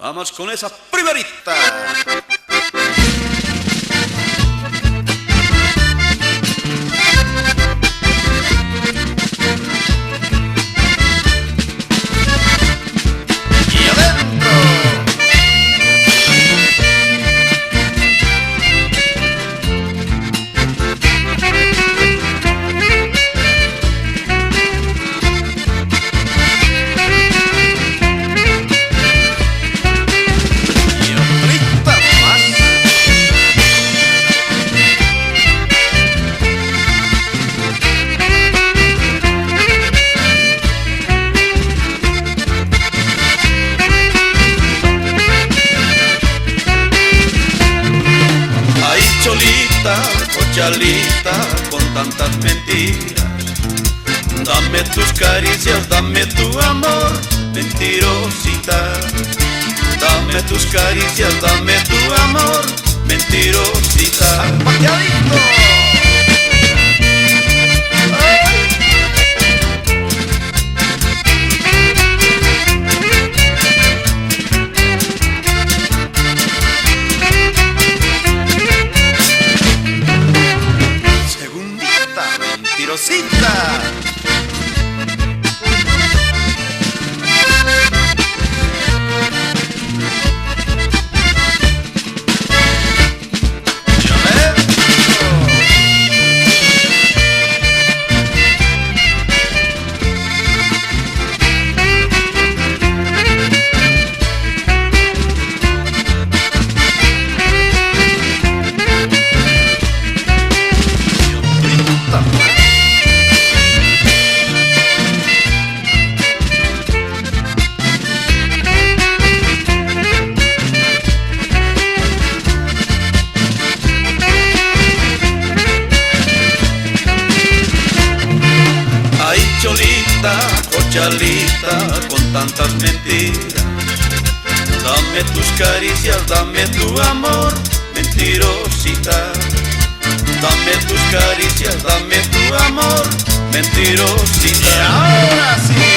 Vamos con esa primerita. Y adentro. Cholita o Chalita, con tantas mentiras, dame tus caricias, dame tu amor, mentirosita. Dame tus caricias, dame tu amor, mentirosita. ¡Pateadito! Mentirosita. Cholita o Chalita, con tantas mentiras, dame tus caricias, dame tu amor, mentirosita. Dame tus caricias, dame tu amor, mentirosita. Y ahora sí.